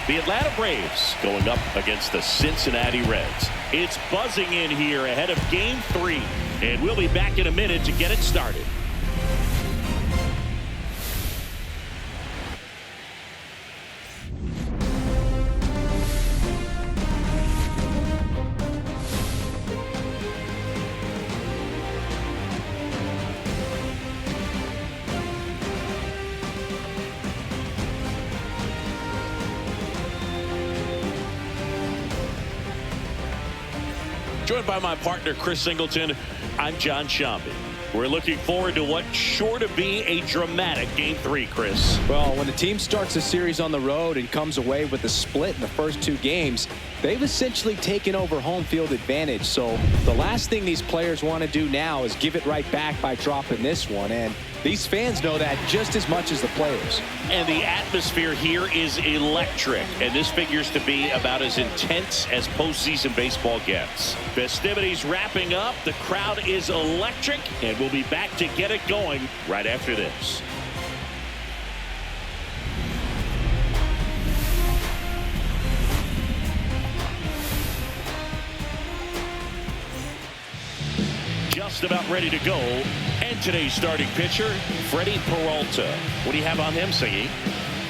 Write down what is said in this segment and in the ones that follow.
The Atlanta Braves going up against the Cincinnati Reds. It's buzzing in here ahead of Game 3. And we'll be back in a minute to get it started. Joined by my partner, Chris Singleton, I'm John Shambi. We're looking forward to what's sure to be a dramatic Game 3, Chris. Well, when the team starts a series on the road and comes away with a split in the first 2 games, they've essentially taken over home field advantage. So the last thing these players want to do now is give it right back by dropping this one. And these fans know that just as much as the players. And the atmosphere here is electric. And this figures to be about as intense as postseason baseball gets. Festivities wrapping up. The crowd is electric. And we'll be back to get it going right after this. Just about ready to go. And today's starting pitcher, Freddie Peralta. What do you have on him, Singy?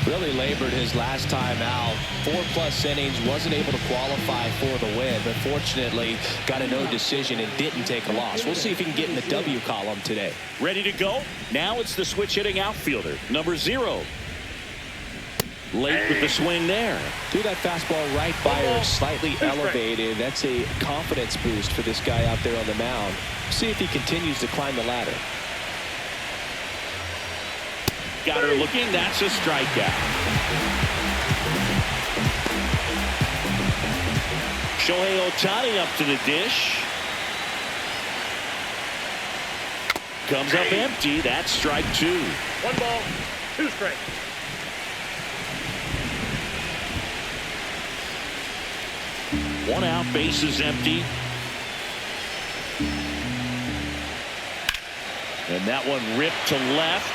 Really labored his last time out. 4+ innings, wasn't able to qualify for the win, but fortunately got a no decision and didn't take a loss. We'll see if he can get in the W column today. Ready to go? Now it's the switch hitting outfielder, number 0. Late with the swing there. Threw that fastball right by her, slightly elevated. That's a confidence boost for this guy out there on the mound. See if he continues to climb the ladder. Got her looking. That's a strikeout. Shohei Ohtani up to the dish. Comes up empty. That's strike 2. 1 ball, 2 strikes. One out, bases empty. And that one ripped to left.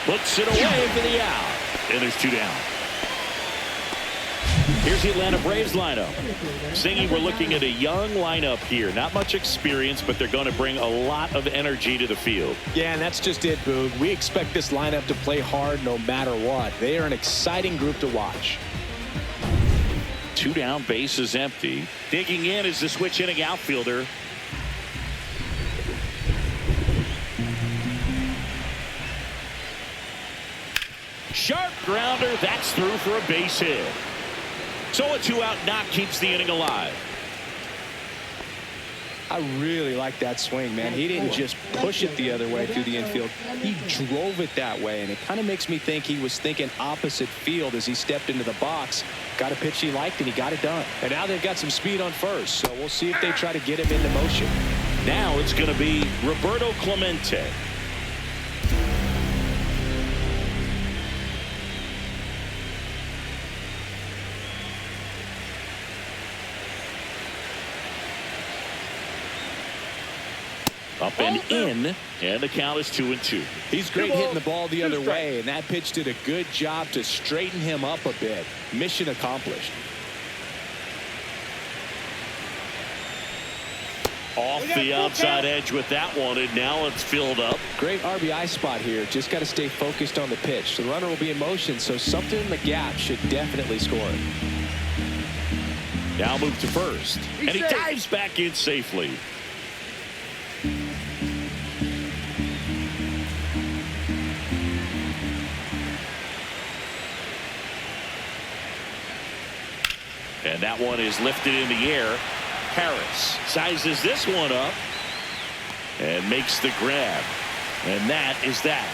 Puts it away for the out. And there's 2 down. Here's the Atlanta Braves lineup. Singy, we're looking at a young lineup here. Not much experience, but they're going to bring a lot of energy to the field. Yeah, and that's just it, Boog. We expect this lineup to play hard no matter what. They are an exciting group to watch. 2 down, bases empty. Digging in is the switch hitting outfielder. Sharp grounder. That's through for a base hit. So a 2-out knock keeps the inning alive. I really like that swing, man. He didn't just push it the other way through the infield. He drove it that way, and it kind of makes me think he was thinking opposite field as he stepped into the box. Got a pitch he liked, and he got it done. And now they've got some speed on first, so we'll see if they try to get him into motion. Now it's going to be Roberto Clemente. Up and in, and the count is 2-2. He's great hitting the ball the other way, and that pitch did a good job to straighten him up a bit. Mission accomplished. Off the outside edge with that one, and now it's filled up. Great RBI spot here. Just got to stay focused on the pitch. The runner will be in motion, so something in the gap should definitely score. Now move to first, and he dives back in safely. And that one is lifted in the air. Harris sizes this one up and makes the grab. And that is that.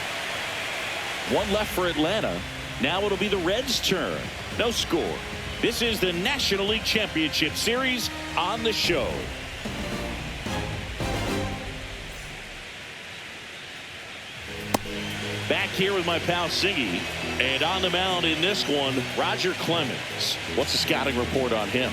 One left for Atlanta. Now it'll be the Reds' turn. No score. This is the National League Championship Series on the show. Back here with my pal Singy. And on the mound in this one, Roger Clemens. What's the scouting report on him?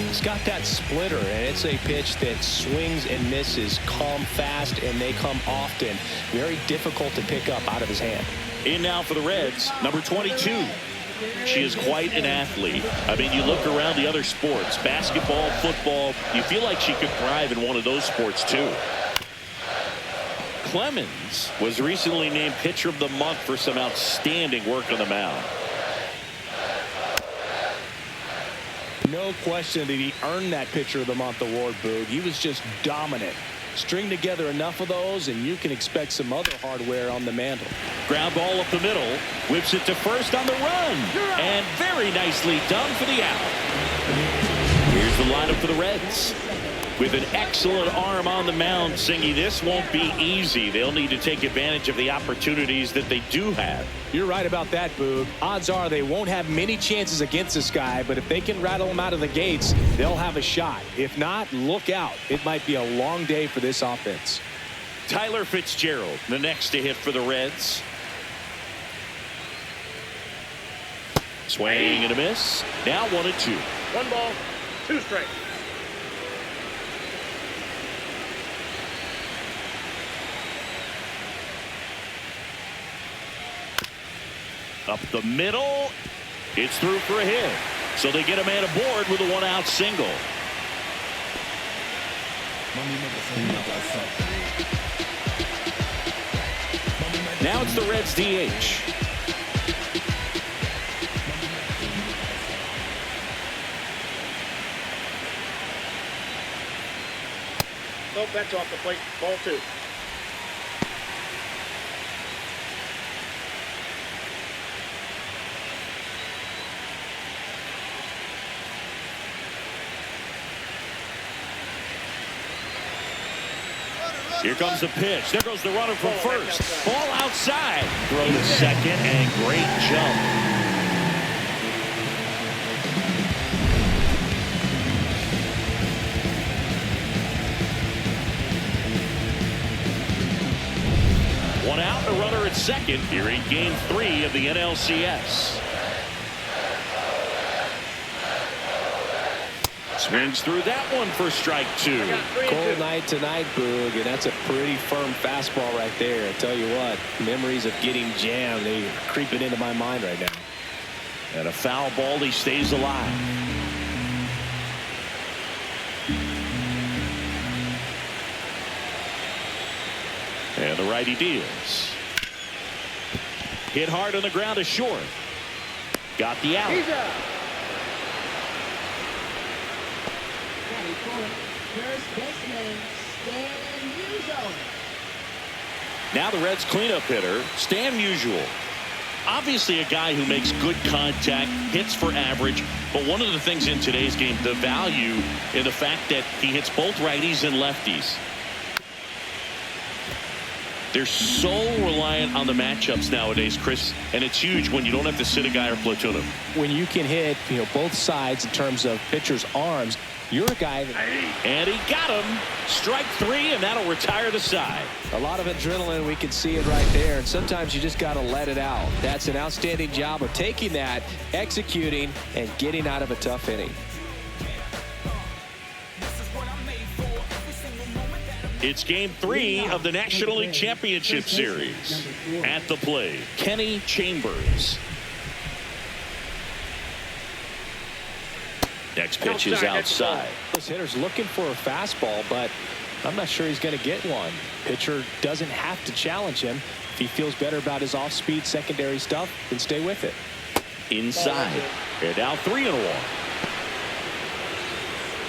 He's got that splitter, and it's a pitch that swings and misses, come fast, and they come often. Very difficult to pick up out of his hand. In now for the Reds, number 22. She is quite an athlete. I mean, you look around the other sports, basketball, football, you feel like she could thrive in one of those sports too. Clemens was recently named Pitcher of the Month for some outstanding work on the mound. No question that he earned that Pitcher of the Month award, Boog. He was just dominant. String together enough of those and you can expect some other hardware on the mantle. Ground ball up the middle, whips it to first on the run, and very nicely done for the out. Here's the lineup for the Reds. With an excellent arm on the mound, Singy, this won't be easy. They'll need to take advantage of the opportunities that they do have. You're right about that, Boog. Odds are they won't have many chances against this guy, but if they can rattle him out of the gates, they'll have a shot. If not, look out. It might be a long day for this offense. Tyler Fitzgerald, the next to hit for the Reds. Swing and a miss. Now 1-2. 1 ball, 2 strikes. Up the middle. It's through for a hit. So they get a man aboard with a 1-out single. Now it's the Reds DH. Nope, that's off the plate. Ball 2. Here comes the pitch. There goes the runner from first. Ball outside. Throw to second, and great jump. One out, a runner at second here in Game 3 of the NLCS. Swings through that one for strike 2. Cold night tonight, Boog, and that's a pretty firm fastball right there. I tell you what, memories of getting jammed, they're creeping into my mind right now. And a foul ball, he stays alive. And the righty deals. Hit hard on the ground to short. Got the out. He's out. First baseman, Stan Musial. Now the Reds cleanup hitter, Stan Musial. Obviously a guy who makes good contact, hits for average, but one of the things in today's game, the value in the fact that he hits both righties and lefties. They're so reliant on the matchups nowadays, Chris, and it's huge when you don't have to sit a guy or platoon him. When you can hit, both sides in terms of pitchers' arms, you're a guy that... And he got him. Strike 3, and that'll retire the side. A lot of adrenaline, we can see it right there, and sometimes you just got to let it out. That's an outstanding job of taking that, executing, and getting out of a tough inning. It's Game 3 of the National League Championship Series. At the plate, Kenny Chambers. Next pitch is outside. This hitter's looking for a fastball, but I'm not sure he's going to get one. Pitcher doesn't have to challenge him. If he feels better about his off-speed secondary stuff, then stay with it. Inside. And now 3-1.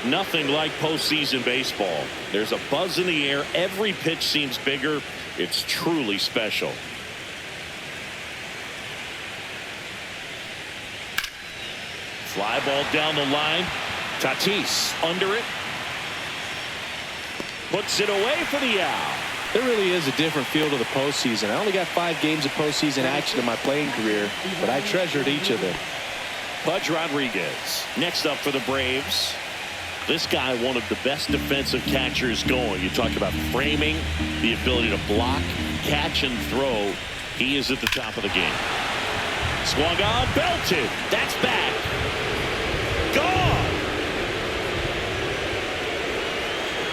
Nothing like postseason baseball. There's a buzz in the air. Every pitch seems bigger. It's truly special. Fly ball down the line. Tatis under it. Puts it away for the out. There really is a different feel to the postseason. I only got 5 games of postseason action in my playing career, but I treasured each of them. Pudge Rodriguez next up for the Braves. This guy, one of the best defensive catchers going. You talk about framing, the ability to block, catch, and throw. He is at the top of the game. Swung on, belted. That's back. Gone.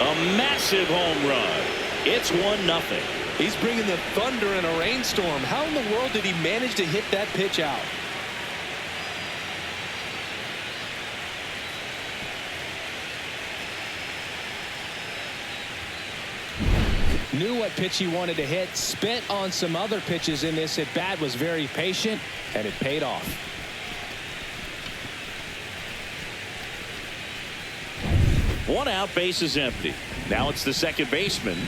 A massive home run. It's 1-0. He's bringing the thunder in a rainstorm. How in the world did he manage to hit that pitch out? Knew what pitch he wanted to hit. Spent on some other pitches in this at bat. Was very patient, and it paid off. One out, base is empty. Now it's the second baseman.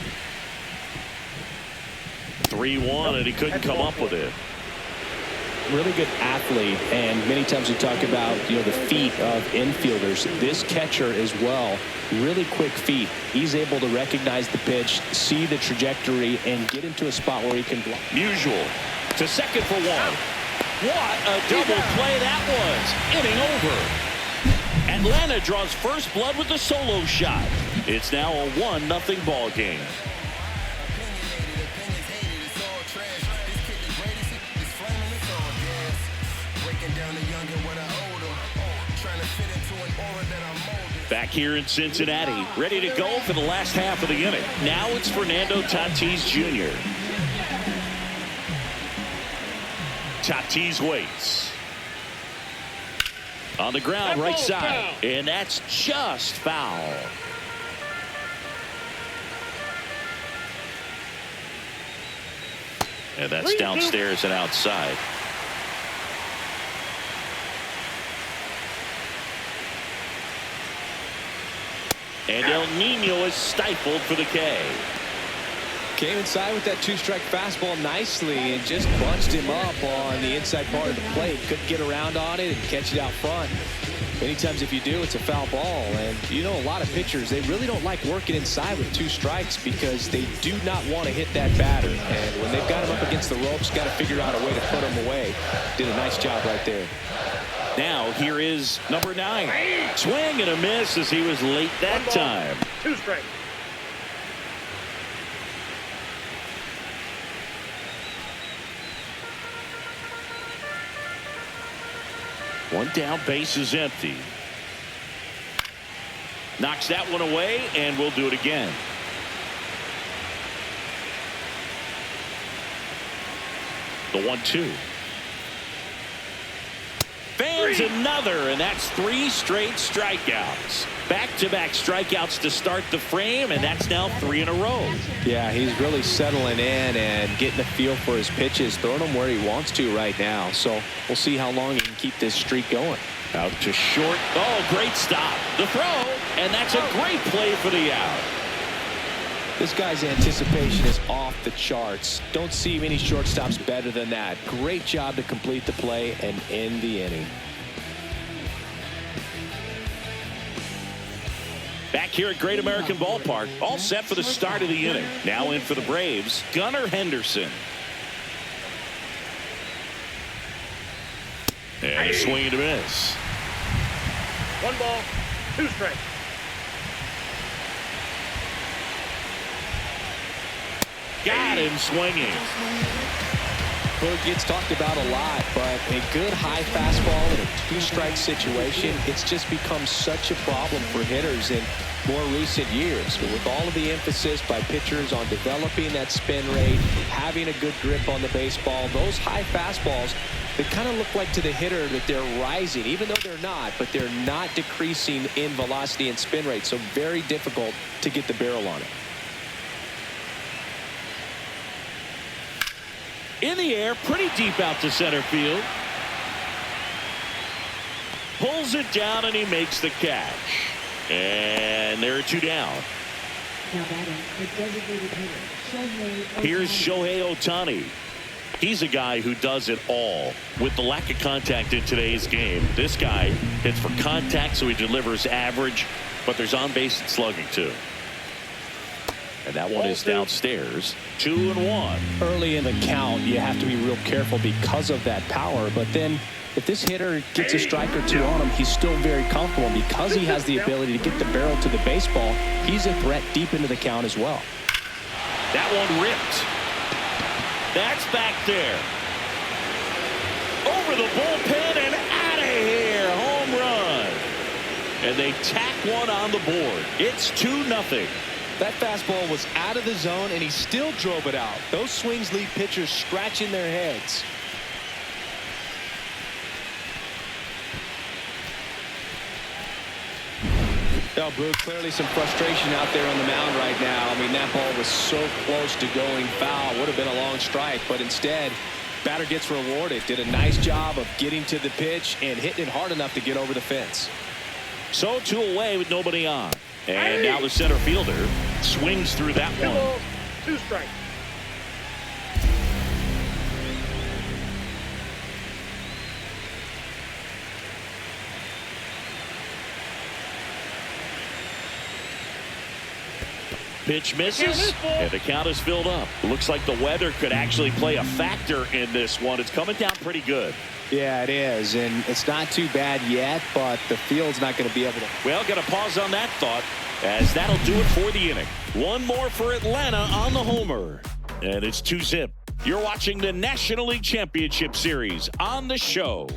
3-1, and he couldn't come up with it. Really good athlete, and many times we talk about the feet of infielders. This catcher as well, really quick feet. He's able to recognize the pitch, see the trajectory, and get into a spot where he can block. Mlbwl to second for one. What a double play that was. Inning over. Atlanta draws first blood with the solo shot. It's now a 1-0 ball game. Back here in Cincinnati, ready to go for the last half of the inning. Now it's Fernando Tatis Jr. Tatis waits. On the ground, right side. And that's just foul. And that's downstairs and outside. And El Nino is stifled for the K. Came inside with that 2-strike fastball nicely and just bunched him up on the inside part of the plate. Couldn't get around on it and catch it out front. Many times if you do, it's a foul ball. And a lot of pitchers, they really don't like working inside with 2 strikes because they do not want to hit that batter. And when they've got him up against the ropes, got to figure out a way to put him away. Did a nice job right there. Now here is number 9. Swing and a miss as he was late that time. 2 straight. One down, base is empty. Knocks that one away, and we'll do it again. The 1-2. Fans another, and that's 3 straight strikeouts. Back-to-back strikeouts to start the frame, and that's now 3 in a row. Yeah, he's really settling in and getting a feel for his pitches, throwing them where he wants to right now. So we'll see how long he can keep this streak going. Out to short. Oh, great stop. The throw, and that's a great play for the out. This guy's anticipation is off the charts. Don't see many shortstops better than that. Great job to complete the play and end the inning. Back here at Great American Ballpark, all set for the start of the inning. Now in for the Braves, Gunnar Henderson. And a swing and a miss. 1 ball, 2 straight. Got him swinging. Hood gets talked about a lot, but a good high fastball in a 2-strike situation, it's just become such a problem for hitters in more recent years. But with all of the emphasis by pitchers on developing that spin rate, having a good grip on the baseball, those high fastballs, they kind of look like to the hitter that they're rising, even though they're not, but they're not decreasing in velocity and spin rate. So very difficult to get the barrel on it. In the air, pretty deep out to center field. Pulls it down, and he makes the catch. And there are 2 down. Now batting, the designated hitter, Shohei Ohtani. Here's Shohei Ohtani. He's a guy who does it all. With the lack of contact in today's game, this guy hits for contact, so he delivers average, but there's on-base and slugging, too. And that one is downstairs. 2-1. Early in the count, you have to be real careful because of that power. But then if this hitter gets a strike or 2 on him, he's still very comfortable. And because he has the ability to get the barrel to the baseball, he's a threat deep into the count as well. That one ripped. That's back there. Over the bullpen and out of here. Home run. And they tack one on the board. It's 2-0. That fastball was out of the zone, and he still drove it out. Those swings leave pitchers scratching their heads. Oh, Boog, clearly some frustration out there on the mound right now. I mean, that ball was so close to going foul. Would have been a long strike, but instead, batter gets rewarded. Did a nice job of getting to the pitch and hitting it hard enough to get over the fence. So 2 away with nobody on. And now the center fielder swings through that 2 one. balls, 2 strikes. Pitch misses, and the count is filled up. Looks like the weather could actually play a factor in this one. It's coming down pretty good. Yeah, it is, and it's not too bad yet, but the field's not going to be able to. Well, got to pause on that thought, as that'll do it for the inning. One more for Atlanta on the homer, and it's 2-zip. You're watching the National League Championship Series on the show.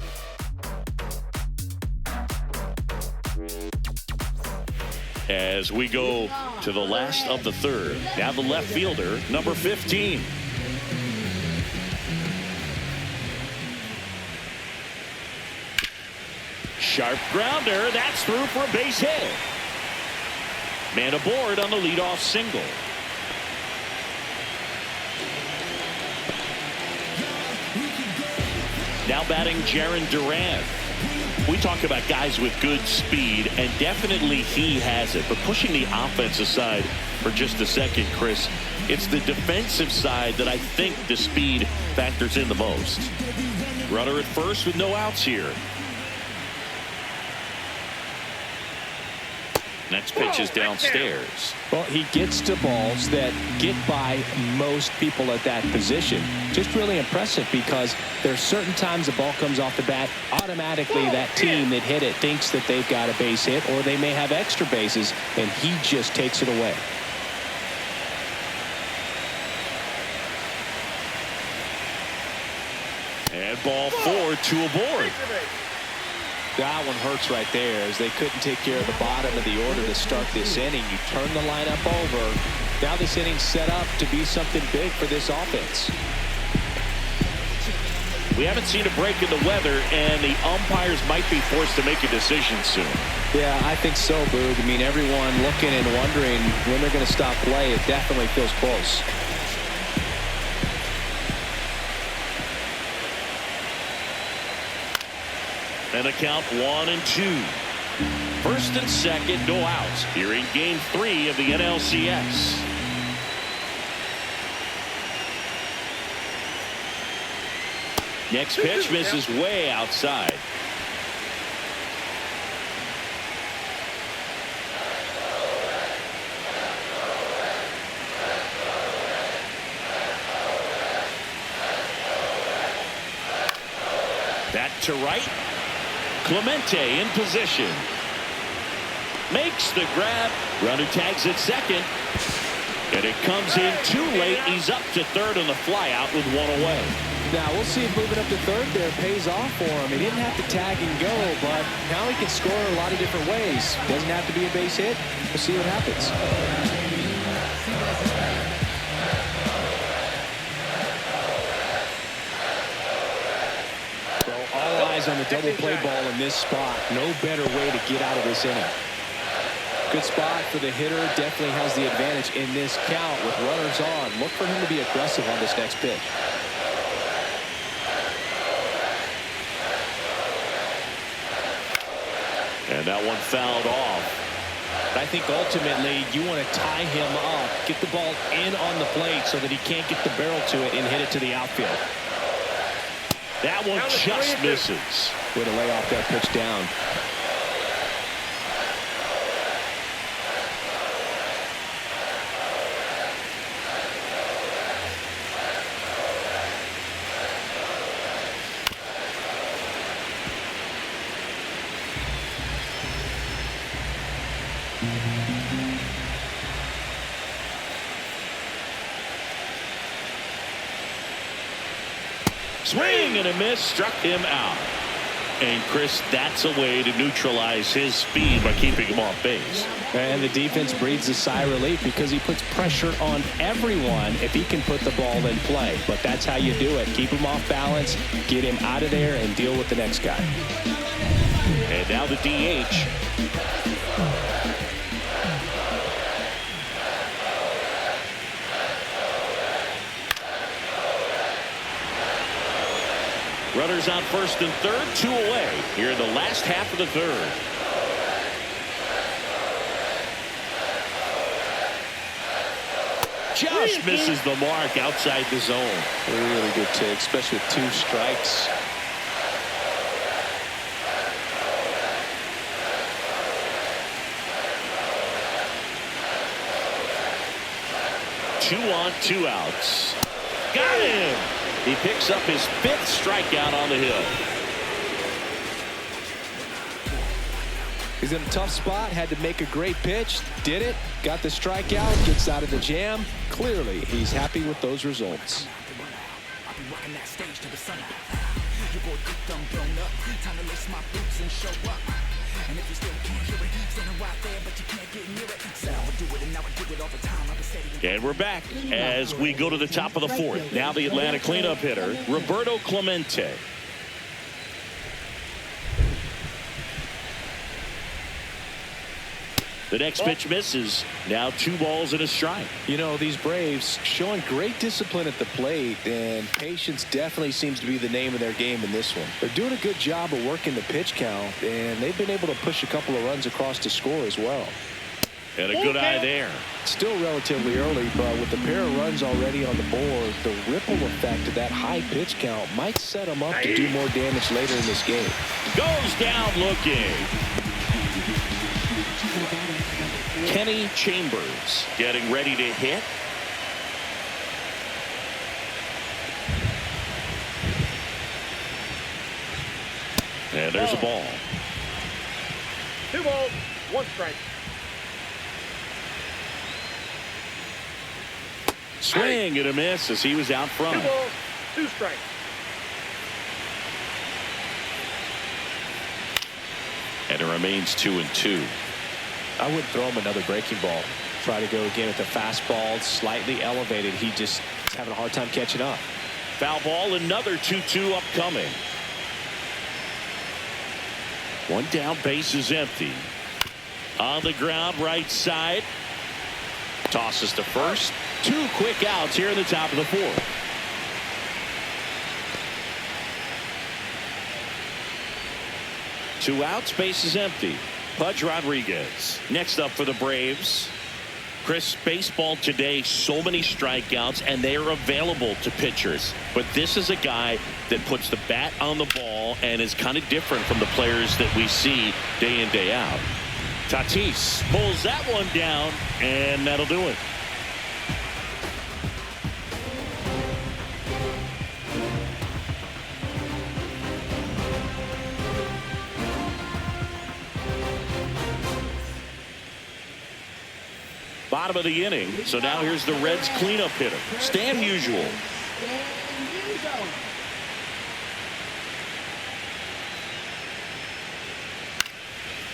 As we go to the last of the third. Now the left fielder, number 15. Sharp grounder. That's through for a base hit. Man aboard on the leadoff single. Now batting Jarren Duran. We talk about guys with good speed, and definitely he has it. But pushing the offense aside for just a second, Chris, it's the defensive side that I think the speed factors in the most. Runner at first with no outs here. Next pitch is downstairs. Well, he gets to balls that get by most people at that position. Just really impressive, because there's certain times the ball comes off the bat, automatically that team that hit it thinks that they've got a base hit, or they may have extra bases, and he just takes it away. And ball 4, 2 aboard. That one hurts right there, as they couldn't take care of the bottom of the order to start this inning. You turn the lineup over. Now this inning's set up to be something big for this offense. We haven't seen a break in the weather, and the umpires might be forced to make a decision soon. Yeah, I think so, Boog. I mean, everyone looking and wondering when they're going to stop play. It definitely feels close. And a count 1 and 2. First and second, no outs here in game 3 of the NLCS. Next pitch misses way outside. That to right. Clemente in position. Makes the grab. Runner tags at second. And it comes in too late. He's up to third on the flyout with 1 away. Now we'll see if moving up to third there pays off for him. He didn't have to tag and go, but now he can score a lot of different ways. Doesn't have to be a base hit. We'll see what happens. So all eyes on the double play ball in this spot. No better way to get out of this inning. Good spot for the hitter. Definitely has the advantage in this count with runners on. Look for him to be aggressive on this next pitch. And that one fouled off. I think ultimately you want to tie him up, get the ball in on the plate so that he can't get the barrel to it and hit it to the outfield. That one just misses. Way to lay off that pitch down. Swing and a miss, struck him out. And Chris, that's a way to neutralize his speed by keeping him off base. And the defense breathes a sigh of relief because he puts pressure on everyone if he can put the ball in play. But that's how you do it. Keep him off balance, get him out of there, and deal with the next guy. And now the DH. Runners on first and third, 2 away here in the last half of the third. Just misses the mark outside the zone. Really good take, especially with 2 strikes. Two on, 2 outs. Got him. He picks up his 5th strikeout on the hill. He's in a tough spot, had to make a great pitch, did it, got the strikeout, gets out of the jam. Clearly, he's happy with those results. And we're back as we go to the top of the 4th. Now the Atlanta cleanup hitter, Roberto Clemente. The next pitch misses. Now 2 balls and a strike. You know, these Braves showing great discipline at the plate, and patience definitely seems to be the name of their game in this one. They're doing a good job of working the pitch count, and they've been able to push a couple of runs across to score as well. And a good eye there. Still relatively early, but with a pair of runs already on the board, the ripple effect of that high pitch count might set them up to do more damage later in this game. Goes down looking. Kenny Chambers getting ready to hit. And there's a ball. 2 balls, 1 strike. Swing and a miss as he was out 2 front. balls, 2 strikes. And it remains 2-2. I wouldn't throw him another breaking ball. Try to go again with the fastball, slightly elevated. He just is having a hard time catching up. Foul ball, another 2-2 upcoming. 1 down, base is empty. On the ground, right side. Tosses to first. 2 quick outs here in the top of the 4th. Two outs, base is empty. Pudge Rodriguez next up for the Braves. Chris, baseball today, so many strikeouts, and they are available to pitchers. But this is a guy that puts the bat on the ball and is kind of different from the players that we see day in, day out. Tatis pulls that one down, and that'll do it. Bottom of the inning. So now here's the Reds cleanup hitter, Stan Musial.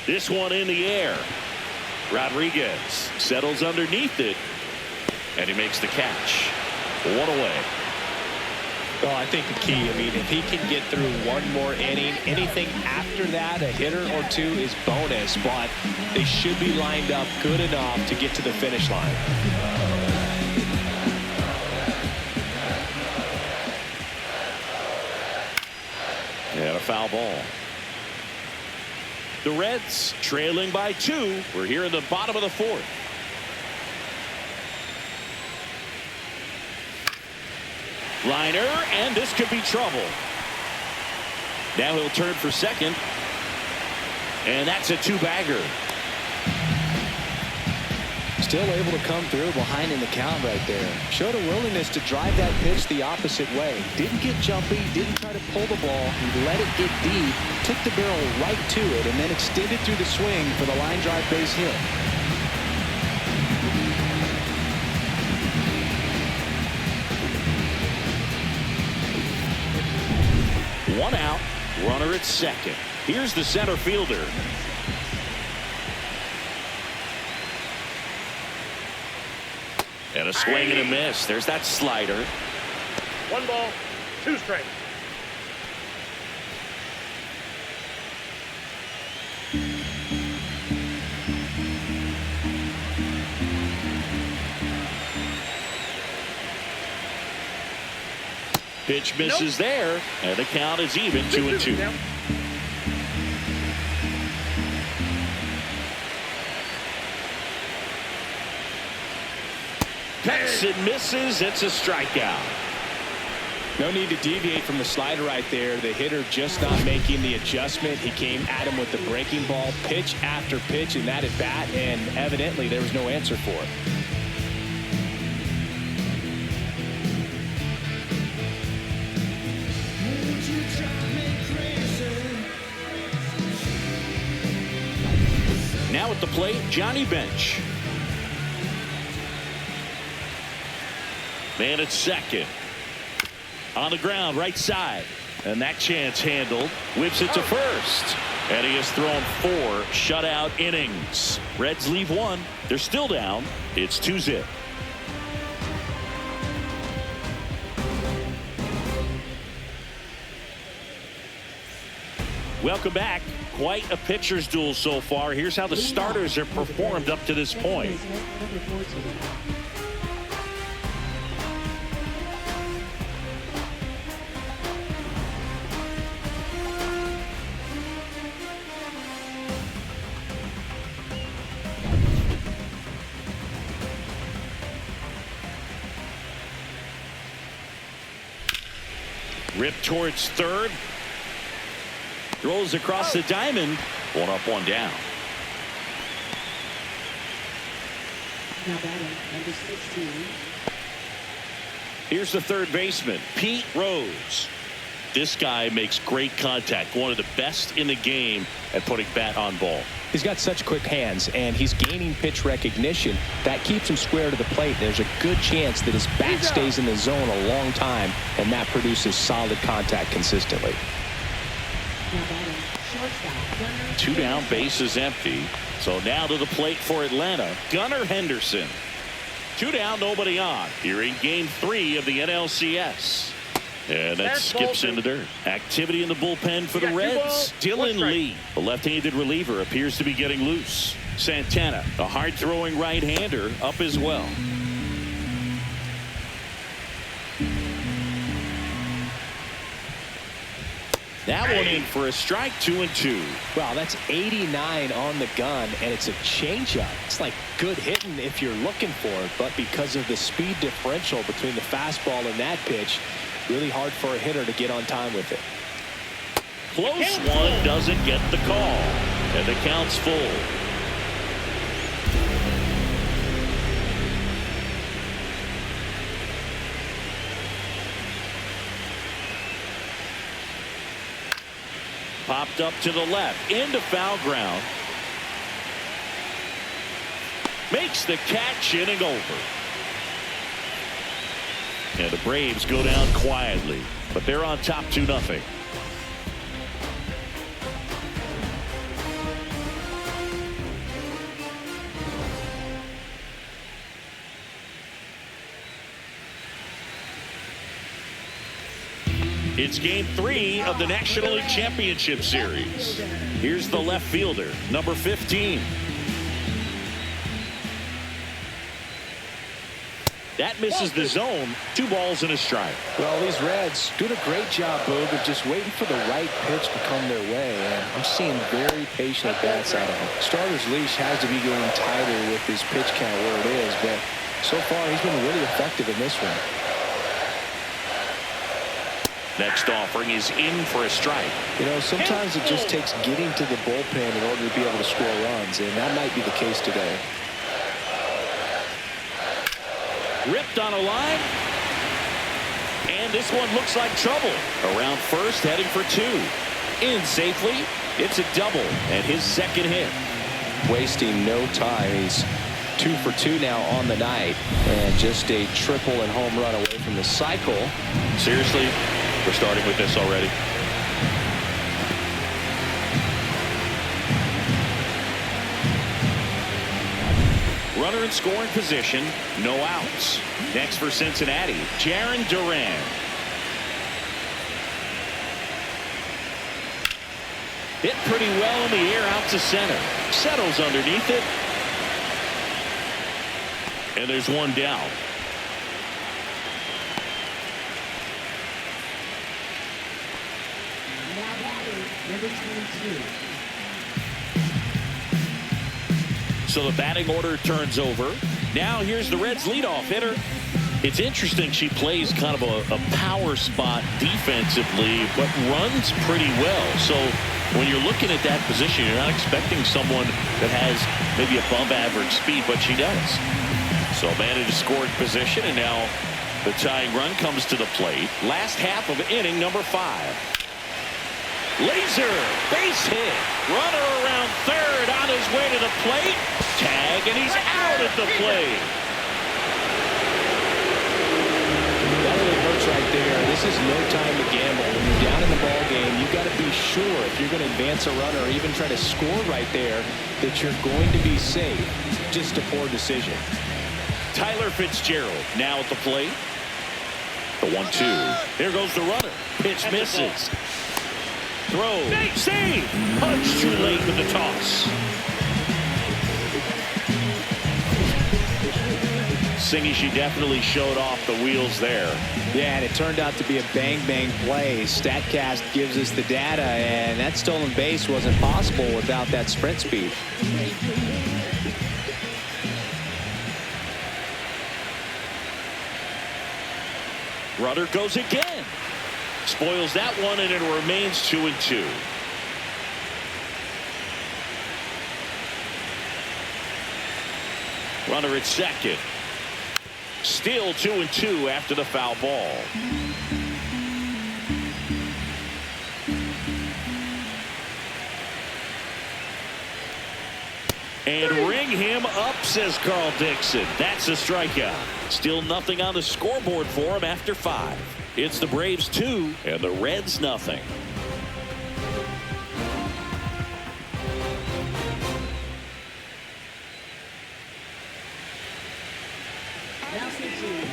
This one in the air. Rodriguez settles underneath it, and he makes the catch. 1 away. Well, I think the key, I mean, if he can get through 1 more inning, anything after that, a hitter or 2 is bonus, but they should be lined up good enough to get to the finish line. And a foul ball. The Reds trailing by 2. We're here in the bottom of the 4th. Liner, and this could be trouble. Now he'll turn for second. And that's a 2-bagger. Still able to come through behind in the count right there. Showed a willingness to drive that pitch the opposite way. Didn't get jumpy, didn't try to pull the ball. He let it get deep, took the barrel right to it, and then extended through the swing for the line drive base hit. One out, runner at second. Here's the center fielder. And a swing and a miss. There's that slider. 1 ball, 2 strikes. Pitch misses there, and the count is even 2-2. Now. Pecks and misses. It's a strikeout. No need to deviate from the slider right there. The hitter just not making the adjustment. He came at him with the breaking ball, pitch after pitch in that at bat, and evidently there was no answer for it. Now at the plate, Johnny Bench. Man at second. On the ground, right side. And that chance handled. Whips it to first. And he has thrown 4 shutout innings. Reds leave 1. They're still down. It's 2-0. Welcome back. Quite a pitcher's duel so far. Here's how the starters have performed up to this point. Ripped towards third. Throws across the diamond. 1 up, 1 down. Now batting, number 16. Here's the third baseman, Pete Rose. This guy makes great contact. One of the best in the game at putting bat on ball. He's got such quick hands, and he's gaining pitch recognition. That keeps him square to the plate. There's a good chance that his bat stays in the zone a long time, and that produces solid contact consistently. Now batting, shortstop, Gunnar. 2 down, bases empty. So now to the plate for Atlanta, Gunnar Henderson. 2 down, nobody on. Here in game 3 of the NLCS. And that skips into dirt. Activity in the bullpen for the Reds. Dylan Lee, the left-handed reliever, appears to be getting loose. Santana, a hard-throwing right-hander, up as well. That one in for a strike, 2-2. Wow, that's 89 on the gun, and it's a changeup. It's like good hitting if you're looking for it, but because of the speed differential between the fastball and that pitch, really hard for a hitter to get on time with it. Close one, doesn't get the call, and the count's full. Popped up to the left, into foul ground. Makes the catch, inning over. And the Braves go down quietly, but they're on top 2-0. It's game 3 of the National League Championship Series. Here's the left fielder, number 15. That misses the zone. 2 balls and a strike. Well, these Reds doing a great job, Boog, of just waiting for the right pitch to come their way. And I'm seeing very patient at-bats out of him. Starter's leash has to be getting tighter with his pitch count where it is, but so far he's been really effective in this one. Next offering is in for a strike. You know, sometimes it just takes getting to the bullpen in order to be able to score runs, and that might be the case today. Ripped on a line. And this one looks like trouble. Around first, heading for 2. In safely. It's a double and his second hit. Wasting no time. He's 2 for 2 now on the night, and just a triple and home run away from the cycle. Seriously, we're starting with this already. Runner in scoring position, no outs. Next for Cincinnati, Jarren Duran. Hit pretty well in the air out to center. Settles underneath it. And there's one down. Number 22. So the batting order turns over. Now here's the Reds' leadoff hitter. It's interesting she plays kind of a power spot defensively, but runs pretty well. So when you're looking at that position, you're not expecting someone that has maybe above average speed, but she does. So man in a scoring position, and now the tying run comes to the plate. Last half of inning number 5. Laser, base hit. Runner around third on his way to the plate. Tag, and he's out at the plate. That really hurts right there. This is no time to gamble. When you're down in the ball game, you got to be sure if you're going to advance a runner or even try to score right there that you're going to be safe. Just a poor decision. Tyler Fitzgerald now at the plate. The 1-2. Here goes the runner. Pitch misses. Throw. Save. Punch too late with the toss. Singy, she definitely showed off the wheels there. Yeah, and it turned out to be a bang-bang play. StatCast gives us the data, and that stolen base wasn't possible without that sprint speed. Runner goes again. Spoils that one, and it remains 2-2. Runner at second. Still 2-2 after the foul ball. And ring him up, says Carl Dixon. That's a strikeout. Still nothing on the scoreboard for him after 5. It's the Braves 2 and the Reds nothing.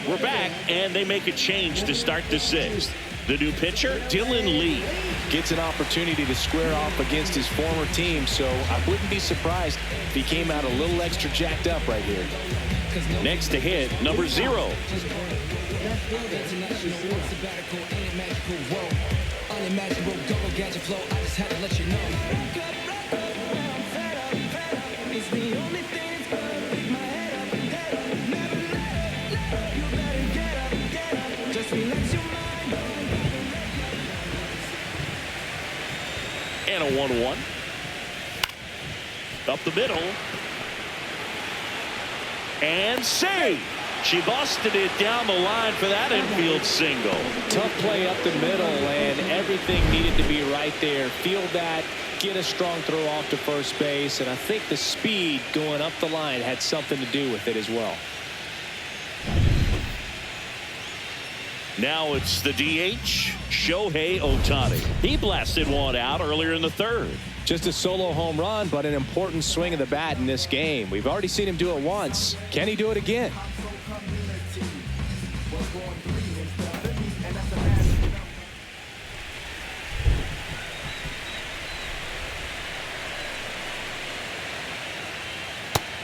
We're back, and they make a change to start the 6th. The new pitcher, Dylan Lee. Gets an opportunity to square off against his former team, so I wouldn't be surprised if he came out a little extra jacked up right here. Next to hit, number 0. And a 1-1. Up the middle. And save. She busted it down the line for that infield single. Tough play up the middle, and everything needed to be right there. Field that, get a strong throw off to first base, and I think the speed going up the line had something to do with it as well. Now it's the DH, Shohei Ohtani. He blasted one out earlier in the 3rd. Just a solo home run, but an important swing of the bat in this game. We've already seen him do it once. Can he do it again?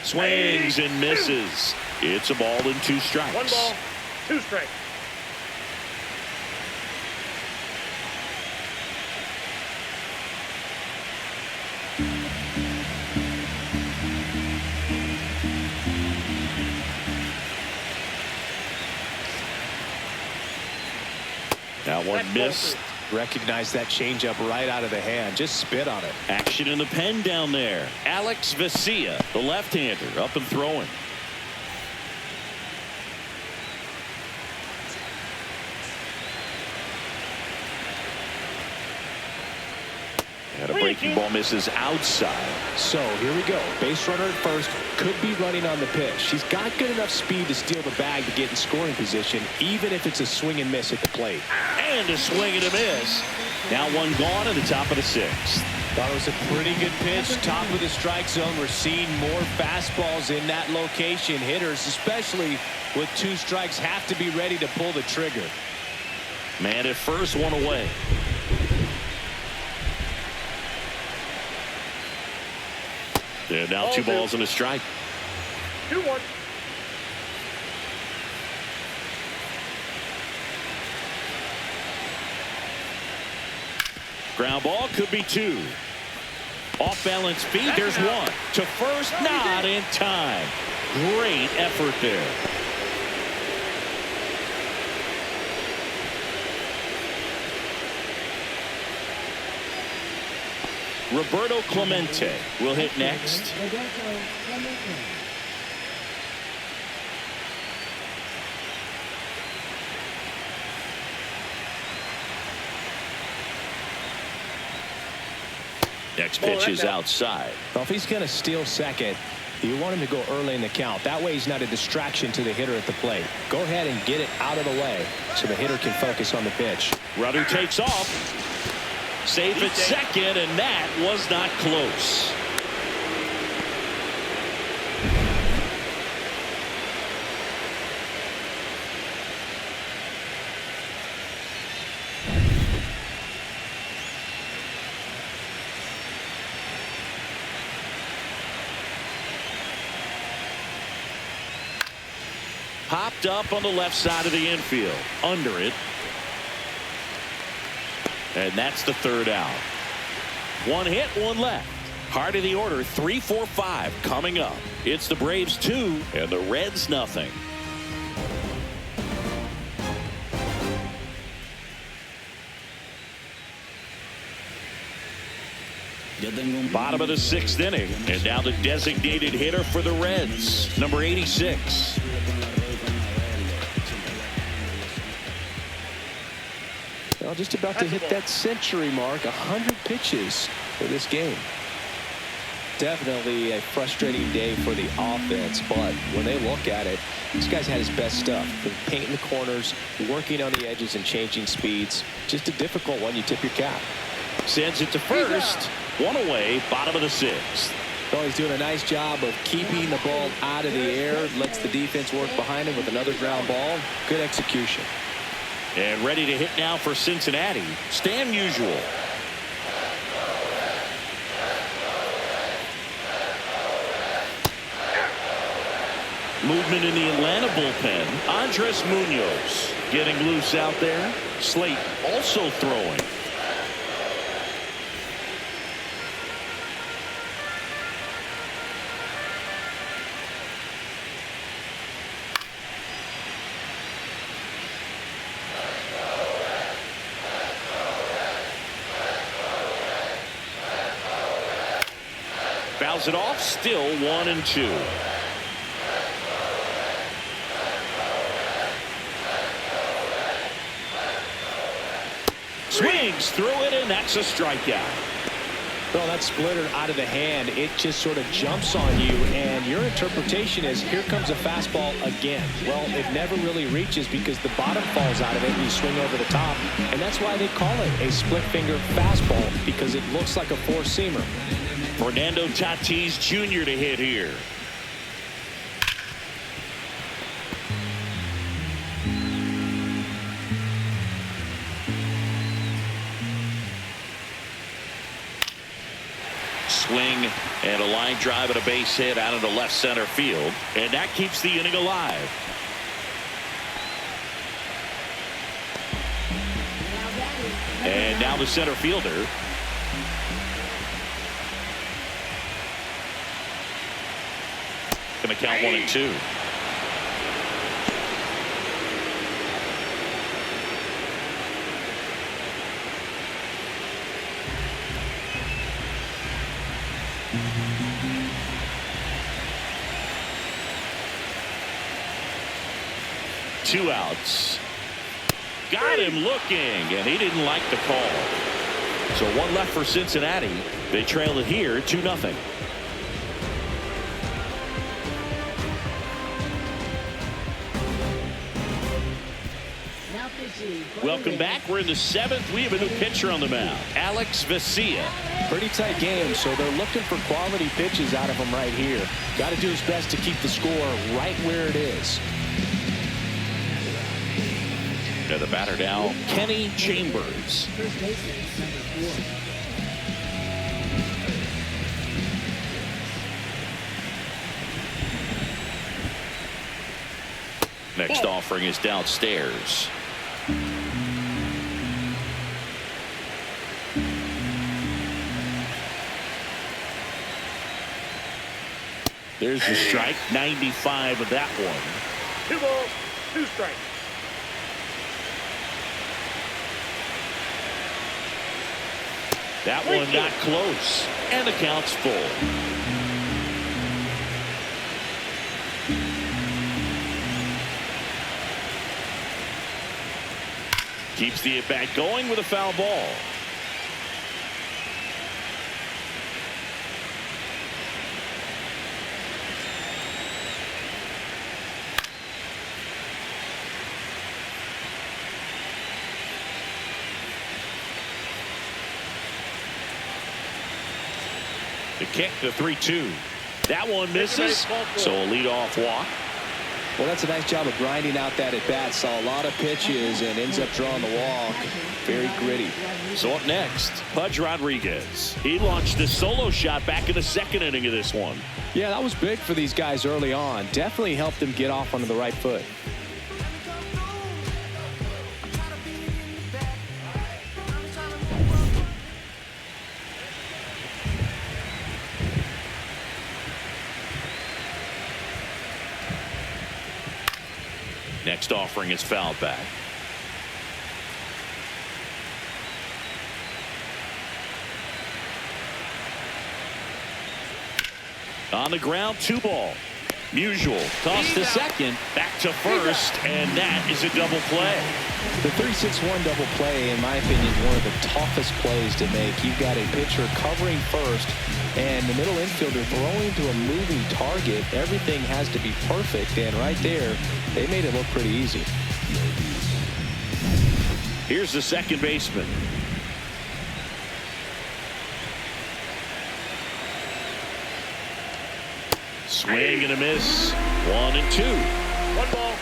Swings and misses. It's a ball and 2 strikes. 1 ball, 2 strikes. That one missed. Recognize that changeup right out of the hand. Just spit on it. Action in the pen down there. Alex Vesia, the left-hander, up and throwing. And a breaking ball misses outside. So here we go. Base runner at first, could be running on the pitch. She's got good enough speed to steal the bag to get in scoring position, even if it's a swing and miss at the plate. And a swing and a miss. Now one gone in the top of the 6th. Thought it was a pretty good pitch. Top of the strike zone. We're seeing more fastballs in that location. Hitters, especially with 2 strikes, have to be ready to pull the trigger. Man at first, one away. And now 2 balls and a strike. 2-1. Ground ball could be 2. Off balance feed. There's 1 to first. Not in time. Great effort there. Roberto Clemente will hit next. Next pitch is outside. Well, if he's going to steal second, you want him to go early in the count. That way he's not a distraction to the hitter at the plate. Go ahead and get it out of the way so the hitter can focus on the pitch. Rudder takes off. Safe at second, and that was not close. Popped up on the left side of the infield. Under it. And that's the 3rd out. 1 hit, 1 left. Heart of the order, 3, 4, 5 coming up. It's the Braves 2 and the Reds nothing. Bottom of the 6th inning, and now the designated hitter for the Reds, number 86. Well, just about to hit that century mark. 100 pitches for this game. Definitely a frustrating day for the offense, but when they look at it, this guy's had his best stuff. Painting the corners, working on the edges, and changing speeds. Just a difficult one. You tip your cap. Sends it to first. 1 away, bottom of the 6th. Well, he's doing a nice job of keeping the ball out of the air. Lets the defense work behind him with another ground ball. Good execution. And ready to hit now for Cincinnati, Stan Musial. Movement in the Atlanta bullpen. Andres Munoz getting loose out there. Slate also throwing. Fouls it off, still 1-2. Swings through it, and that's a strikeout. Well, that splitter out of the hand, it just sort of jumps on you, and your interpretation is, here comes a fastball again. Well, it never really reaches because the bottom falls out of it and you swing over the top, and that's why they call it a split finger fastball, because it looks like a four-seamer. Fernando Tatis Jr. to hit here. Swing and a line drive and a base hit out into left center field, and that keeps the inning alive. And now the center fielder. Going to count 1-2. Two outs. Got him looking, and he didn't like the call. So one left for Cincinnati. They trail it here 2-0. Welcome back. We're in the 7th. We have a new pitcher on the mound, Alex Vesia. Pretty tight game, so they're looking for quality pitches out of him right here. Got to do his best to keep the score right where it is. And the batter now, Kenny Chambers. Next offering is downstairs. There's the strike. 95 of that one. 2 balls, 2 strikes. That one not close. And the count's full. Keeps the at-bat going with a foul ball. The kick, the 3-2. That one misses, so a leadoff walk. Well, that's a nice job of grinding out that at bat. Saw a lot of pitches and ends up drawing the walk. Very gritty. So up next, Pudge Rodriguez. He launched a solo shot back in the 2nd inning of this one. Yeah, that was big for these guys early on. Definitely helped them get off onto the right foot. Next offering is fouled back. On the ground, 2 ball. Mlbwl tossed to second, back to first, and that is a double play. The 3-6-1 double play, in my opinion, is one of the toughest plays to make. You've got a pitcher covering first, and the middle infielder throwing to a moving target. Everything has to be perfect, and right there, they made it look pretty easy. Here's the second baseman. Swing and a miss. 1-2. 1 ball,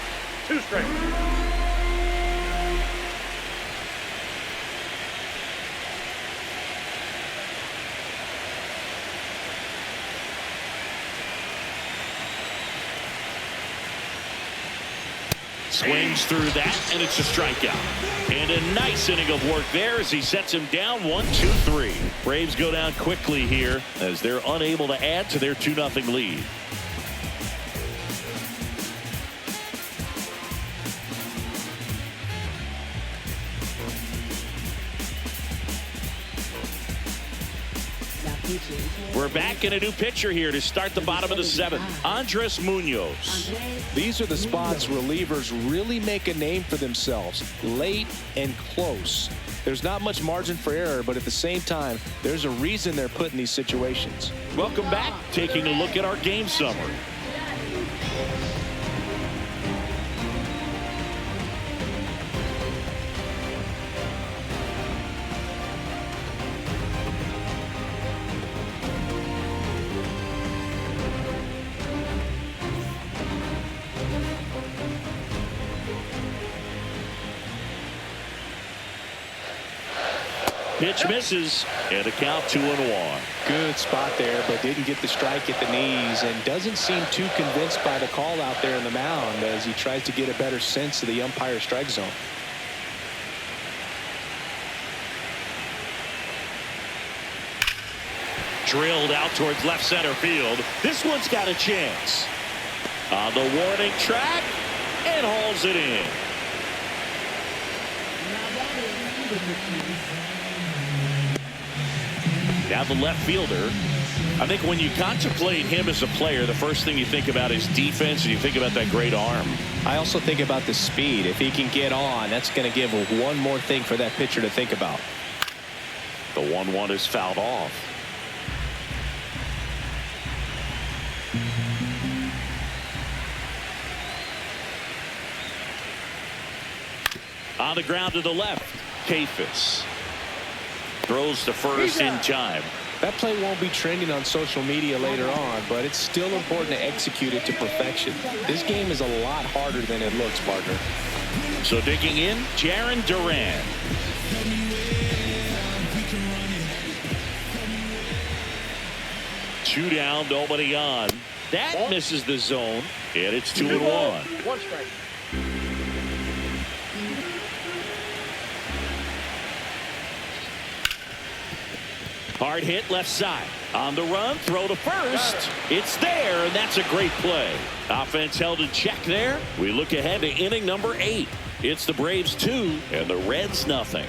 2 strikes. Swings through that, and it's a strikeout. And a nice inning of work there as he sets him down 1-2-3. Braves go down quickly here as they're unable to add to their 2-0 lead. We're back in a new pitcher here to start the bottom of the 7th. Andres Munoz. These are the spots relievers really make a name for themselves. Late and close. There's not much margin for error, but at the same time, there's a reason they're put in these situations. Welcome back. Taking a look at our game summary. Pitch misses, and a count 2-1. Good spot there, but didn't get the strike at the knees and doesn't seem too convinced by the call out there in the mound as he tries to get a better sense of the umpire strike zone. Drilled out towards left center field. This one's got a chance. On the warning track, and hauls it in. Now the left fielder. I think when you contemplate him as a player, the first thing you think about is defense, and you think about that great arm. I also think about the speed. If he can get on, that's going to give one more thing for that pitcher to think about. The 1-1 is fouled off. On the ground to the left, Kafis throws to first in time. That play won't be trending on social media later on, but it's still important to execute it to perfection. This game is a lot harder than it looks, partner. So digging in, Jarren Duran. Two down, nobody on. That misses the zone, and it's 2-1. 1 strike. Hard hit left side. On the run, throw to first. It's there, and that's a great play. Offense held in check there. We look ahead to inning number 8. It's the Braves 2 and the Reds nothing.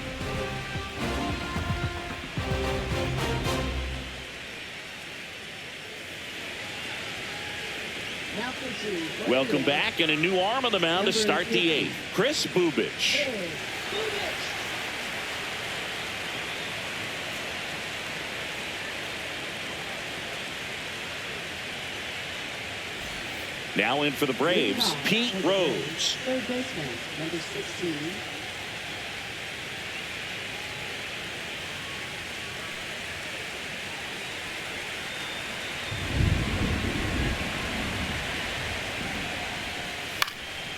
Welcome back, and a new arm on the mound to start the 8th. Chris Bubich. Now in for the Braves, Pete Rose. Third baseman, number 16.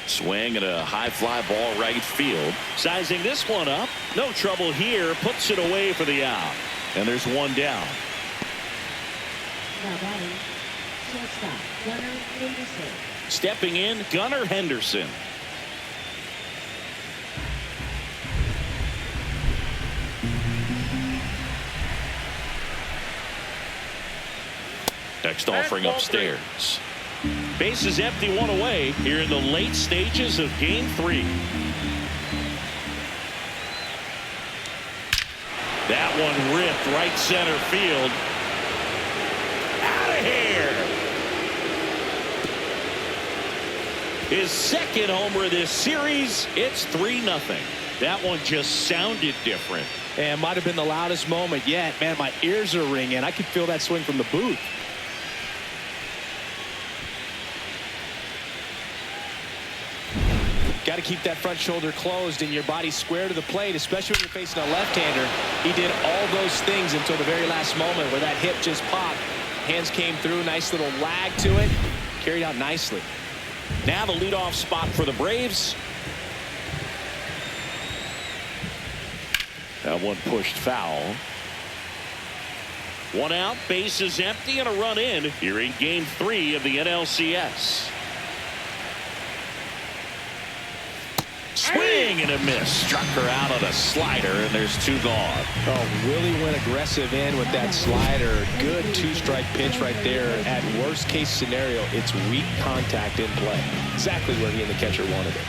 Swing and a high fly ball right field. Sizing this one up. No trouble here. Puts it away for the out. And there's one down. Now batting, shortstop, Gunnar Henderson. Stepping in, Gunnar Henderson. Next offering upstairs. Base is empty, one away here in the late stages of game 3. That one ripped right center field. Out of here. His second homer of this series. It's 3-0. That one just sounded different. And might have been the loudest moment yet. Man, my ears are ringing. I could feel that swing from the booth. Got to keep that front shoulder closed and your body square to the plate, especially when you're facing a left-hander. He did all those things until the very last moment where that hip just popped. Hands came through, nice little lag to it. Carried out nicely. Now the leadoff spot for the Braves. That one pushed foul. One out, base is empty, and a run in here in game 3 of the NLCS. Swing and a miss. Struck her out on a slider, and there's 2 gone. Oh, Willie went aggressive in with that slider. Good 2-strike pitch right there. At worst case scenario, it's weak contact in play. Exactly where he and the catcher wanted it.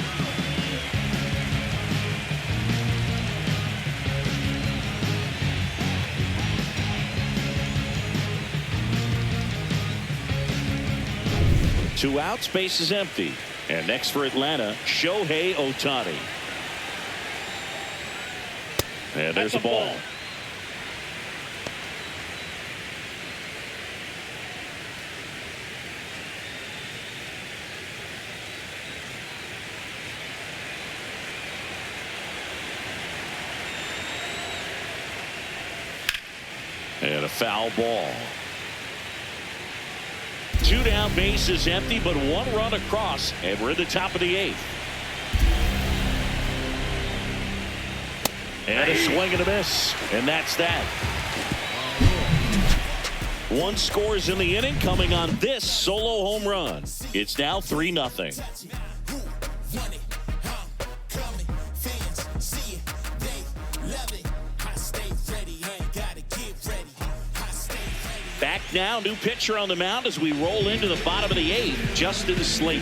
Two outs, base is empty. And next for Atlanta, Shohei Ohtani. And there's a ball. And a foul ball. 2 down, base is empty, but 1 run across, and we're at the top of the 8th. And a swing and a miss, and that's that. 1 scores in the inning, coming on this solo home run. It's now 3-0. Back now, new pitcher on the mound as we roll into the bottom of the 8th. Justin Slate.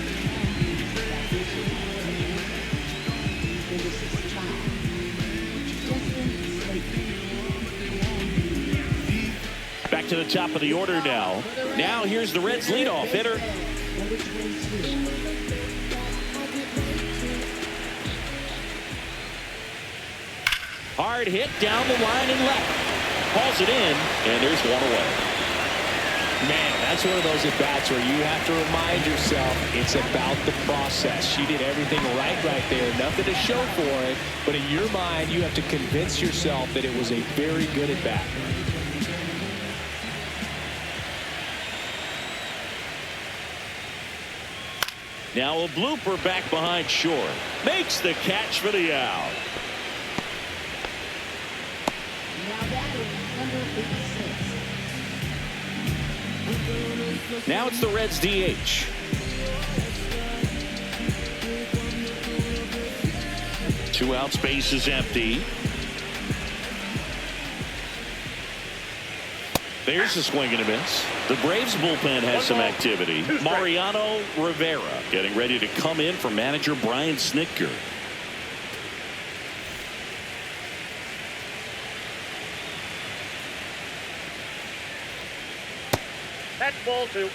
Back to the top of the order now. Now here's the Reds leadoff hitter. Hard hit down the line and left. Hauls it in, and there's 1 away. Man, that's one of those at-bats where you have to remind yourself it's about the process. She did everything right there. Nothing to show for it. But in your mind, you have to convince yourself that it was a very good at-bat. Now a blooper back behind short. Makes the catch for the out. Now batting, number 86. Now it's the Reds DH. Two outs, base is empty. There's a swing and a miss. The Braves bullpen has some activity. Mariano Rivera getting ready to come in for manager Brian Snitker. That's ball 2.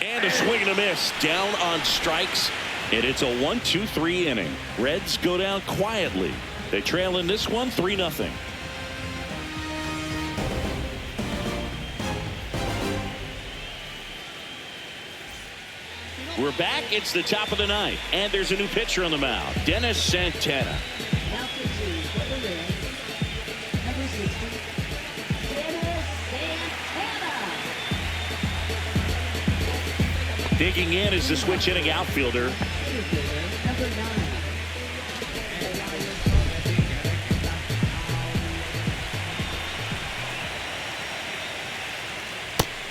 And a swing and a miss. Down on strikes. And it's a 1-2-3 inning. Reds go down quietly. They trail in this one 3-0. We're back. It's the top of the ninth. And there's a new pitcher on the mound. Dennis Santana. Now pitching for the Reds, number 60, Dennis Santana. Digging in is the switch hitting outfielder. Infielder, number 9.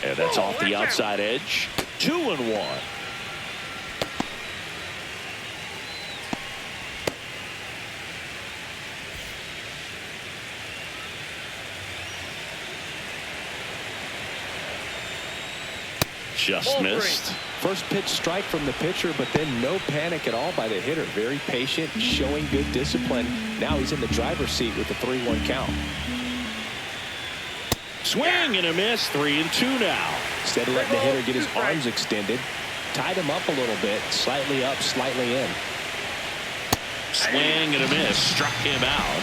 And that's off the outside edge. 2-1. Just missed. First pitch strike from the pitcher, but then no panic at all by the hitter. Very patient, showing good discipline. Now he's in the driver's seat with the 3-1 count. Swing and a miss. 3-2 now. Instead of letting the hitter get his arms extended, tied him up a little bit, slightly up, slightly in. Swing and a miss. Struck him out.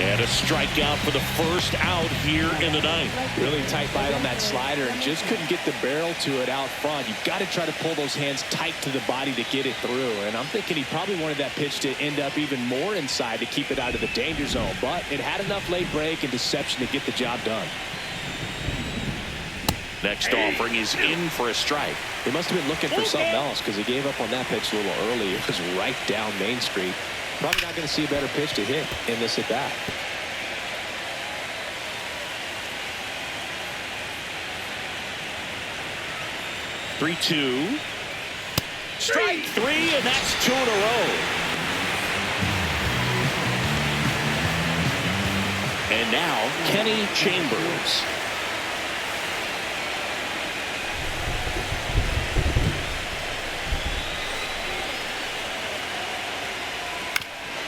And a strikeout for the first out here in the ninth. Really tight bite on that slider and just couldn't get the barrel to it out front. You've got to try to pull those hands tight to the body to get it through. And I'm thinking he probably wanted that pitch to end up even more inside to keep it out of the danger zone. But it had enough late break and deception to get the job done. Next offering is in for a strike. He must have been looking for something else because he gave up on that pitch a little early. It was right down Main Street. Probably not going to see a better pitch to hit in this at bat. Three-two. Strike 3, and that's 2 in a row. And now Kenny Chambers.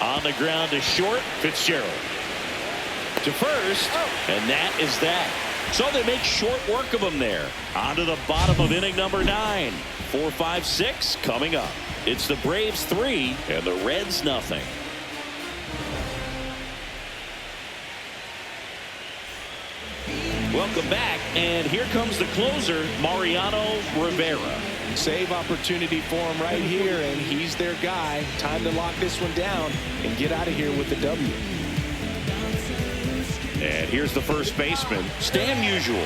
On the ground to short, Fitzgerald. To first, and that is that. So they make short work of him there. On to the bottom of inning number 9. 4, 5, 6 coming up. It's the Braves 3 and the Reds nothing. Welcome back, and here comes the closer, Mariano Rivera. Save opportunity for him right here, and he's their guy. Time to lock this one down and get out of here with the W. And here's the first baseman, Stan Musial.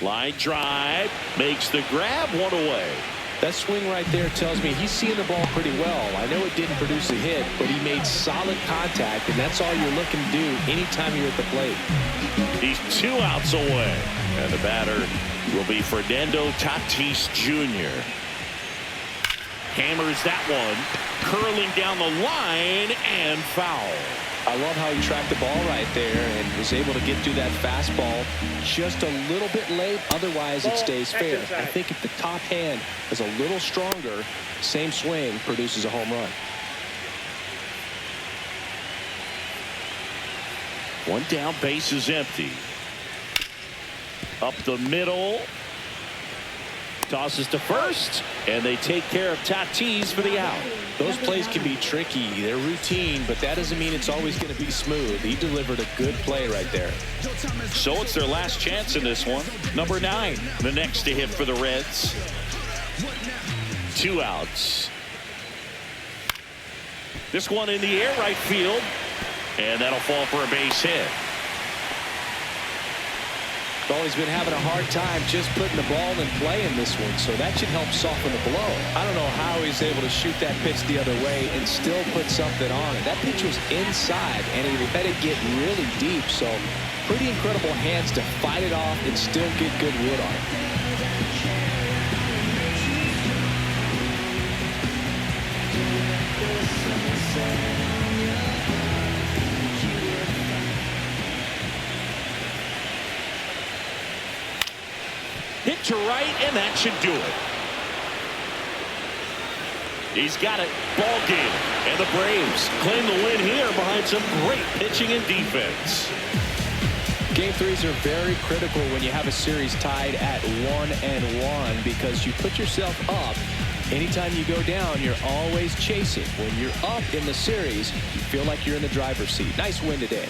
Line drive, makes the grab, 1 away. That swing right there tells me he's seeing the ball pretty well. I know it didn't produce a hit, but he made solid contact, and that's all you're looking to do anytime you're at the plate. He's 2 outs away, and the batter will be Fernando Tatis Jr. Hammers that one, curling down the line, and foul. I love how he tracked the ball right there and was able to get through that fastball just a little bit late. Otherwise, it stays fair. I think if the top hand is a little stronger, same swing produces a home run. One down, base is empty. Up the middle. Tosses to first, and they take care of Tatis for the out. Those plays can be tricky. They're routine, but that doesn't mean it's always going to be smooth. He delivered a good play right there. So it's their last chance in this one. Number 9, the next to hit for the Reds. 2 outs. This one in the air, right field, and that'll fall for a base hit. Well, he's been having a hard time just putting the ball in play in this one, so that should help soften the blow. I don't know how he's able to shoot that pitch the other way and still put something on it. That pitch was inside, and he let it get really deep, so pretty incredible hands to fight it off and still get good wood on it. Hit to right, and that should do it. He's got it. Ball game. And the Braves claim the win here behind some great pitching and defense. Game threes are very critical when you have a series tied at 1-1 because you put yourself up. Anytime you go down, you're always chasing. When you're up in the series, you feel like you're in the driver's seat. Nice win today.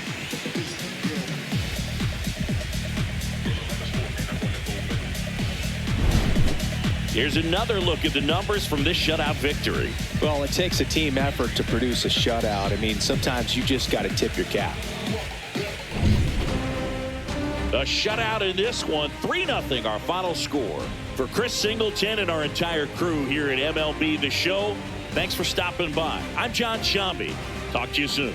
Here's another look at the numbers from this shutout victory. Well, it takes a team effort to produce a shutout. I mean, sometimes you just got to tip your cap. A shutout in this one, 3-0 our final score. For Chris Singleton and our entire crew here at MLB The Show, thanks for stopping by. I'm John Shambi. Talk to you soon.